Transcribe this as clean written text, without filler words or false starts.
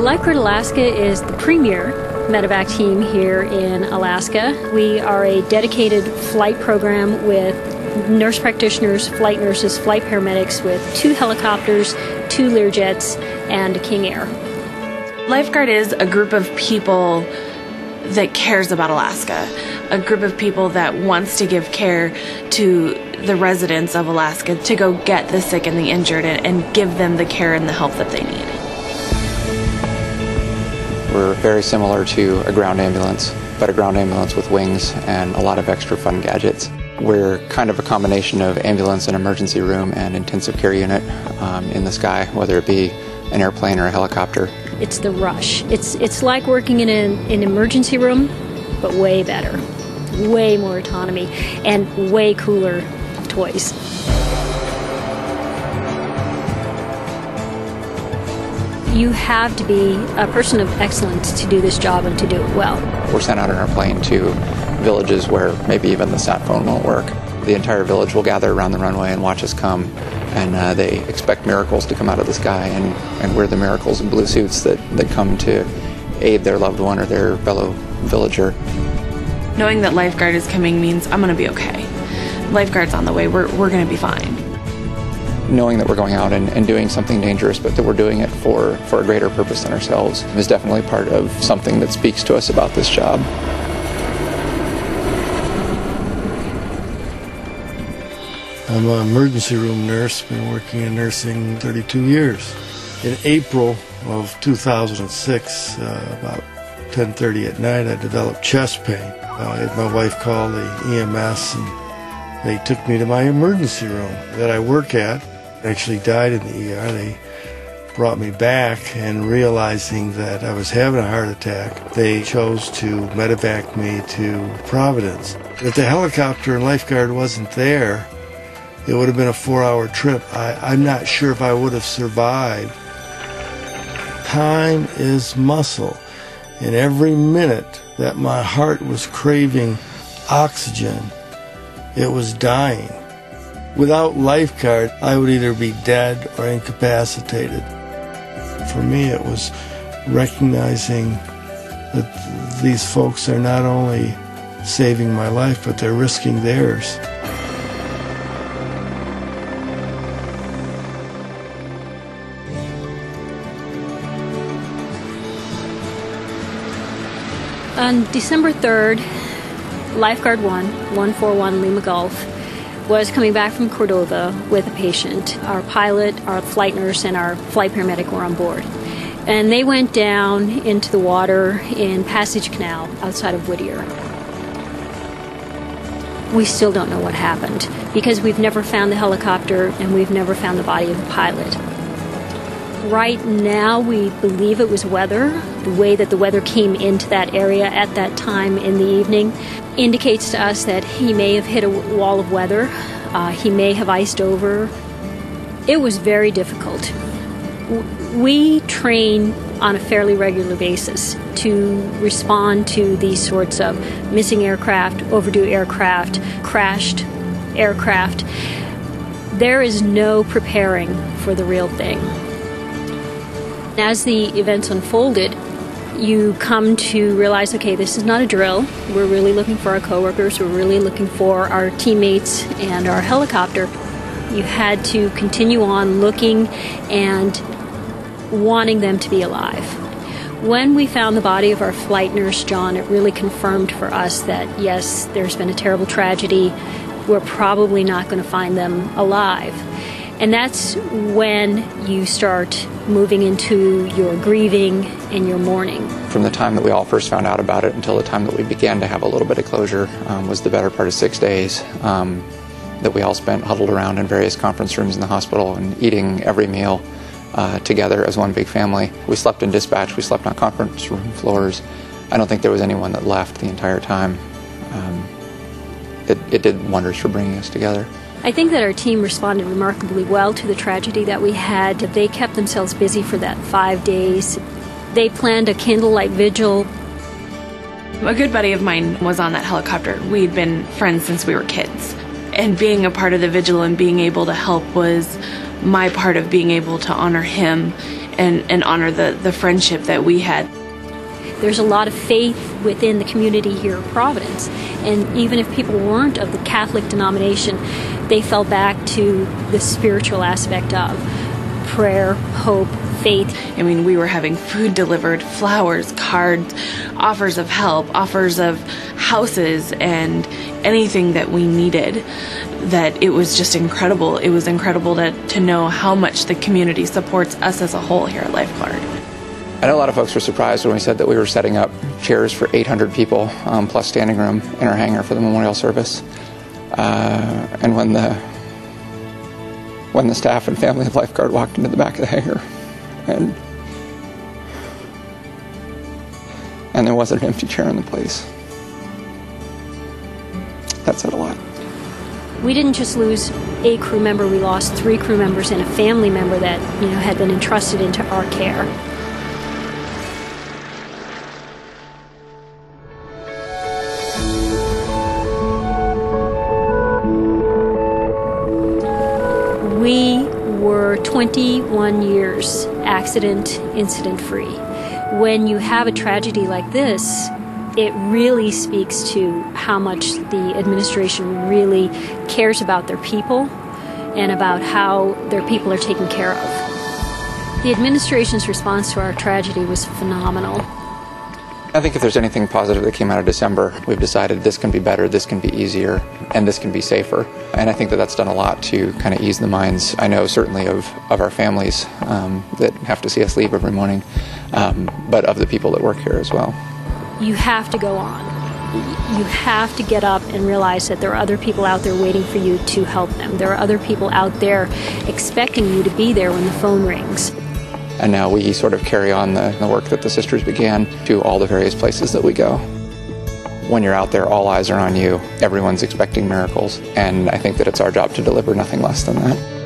Lifeguard Alaska is the premier medevac team here in Alaska. We are a dedicated flight program with nurse practitioners, flight nurses, flight paramedics with 2 helicopters, 2 Learjets, and a King Air. Lifeguard is a group of people that cares about Alaska, a group of people that wants to give care to the residents of Alaska, to go get the sick and the injured and give them the care and the help that they need. We're very similar to a ground ambulance, but a ground ambulance with wings and a lot of extra fun gadgets. We're kind of a combination of ambulance and emergency room and intensive care unit in the sky, whether it be an airplane or a helicopter. It's the rush. It's like working in an emergency room, but way better. Way more autonomy and way cooler toys. You have to be a person of excellence to do this job and to do it well. We're sent out in our plane to villages where maybe even the sat phone won't work. The entire village will gather around the runway and watch us come, and they expect miracles to come out of the sky, and we're the miracles in blue suits that come to aid their loved one or their fellow villager. Knowing that Lifeguard is coming means I'm going to be okay. Lifeguard's on the way, we're going to be fine. Knowing that we're going out and doing something dangerous, but that we're doing it for a greater purpose than ourselves, is definitely part of something that speaks to us about this job. I'm an emergency room nurse, been working in nursing 32 years. In April of 2006, about 10:30 at night, I developed chest pain. My wife called the EMS and they took me to my emergency room that I work at. I actually died in the ER. They brought me back, and realizing that I was having a heart attack, they chose to medevac me to Providence. If the helicopter and Lifeguard wasn't there, it would have been a 4-hour trip. I'm not sure if I would have survived. Time is muscle, and every minute that my heart was craving oxygen, it was dying. Without Lifeguard, I would either be dead or incapacitated. For me, it was recognizing that these folks are not only saving my life, but they're risking theirs. On December 3rd, Lifeguard 141 Lima Gulf was coming back from Cordova with a patient. Our pilot, our flight nurse, and our flight paramedic were on board. And they went down into the water in Passage Canal outside of Whittier. We still don't know what happened because we've never found the helicopter and we've never found the body of the pilot. Right now, we believe it was weather. The way that the weather came into that area at that time in the evening indicates to us that he may have hit a wall of weather. He may have iced over. It was very difficult. We train on a fairly regular basis to respond to these sorts of missing aircraft, overdue aircraft, crashed aircraft. There is no preparing for the real thing. As the events unfolded, you come to realize, okay, this is not a drill. We're really looking for our coworkers. We're really looking for our teammates and our helicopter. You had to continue on looking and wanting them to be alive. When we found the body of our flight nurse, John, it really confirmed for us that, yes, there's been a terrible tragedy. We're probably not going to find them alive. And that's when you start moving into your grieving and your mourning. From the time that we all first found out about it until the time that we began to have a little bit of closure was the better part of 6 days that we all spent huddled around in various conference rooms in the hospital and eating every meal together as one big family. We slept in dispatch, we slept on conference room floors. I don't think there was anyone that left the entire time. It did wonders for bringing us together. I think that our team responded remarkably well to the tragedy that we had. They kept themselves busy for that 5 days. They planned a candlelight vigil. A good buddy of mine was on that helicopter. We'd been friends since we were kids. And being a part of the vigil and being able to help was my part of being able to honor him and honor the friendship that we had. There's a lot of faith within the community here in Providence, and even if people weren't of the Catholic denomination, they fell back to the spiritual aspect of prayer, hope, faith. I mean, we were having food delivered, flowers, cards, offers of help, offers of houses, and anything that we needed. That it was just incredible. It was incredible to know how much the community supports us as a whole here at Lifeguard. I know a lot of folks were surprised when we said that we were setting up chairs for 800 people, plus standing room in our hangar for the memorial service. And when the staff and family of Lifeguard walked into the back of the hangar, and there wasn't an empty chair in the place, that said a lot. We didn't just lose a crew member, we lost 3 crew members and a family member that, had been entrusted into our care. We were 21 years incident free. When you have a tragedy like this, it really speaks to how much the administration really cares about their people and about how their people are taken care of. The administration's response to our tragedy was phenomenal. I think if there's anything positive that came out of December, we've decided this can be better, this can be easier, and this can be safer. And I think that that's done a lot to kind of ease the minds, I know certainly of our families that have to see us leave every morning, but of the people that work here as well. You have to go on. You have to get up and realize that there are other people out there waiting for you to help them. There are other people out there expecting you to be there when the phone rings. And now we sort of carry on the work that the sisters began to all the various places that we go. When you're out there, all eyes are on you. Everyone's expecting miracles, and I think that it's our job to deliver nothing less than that.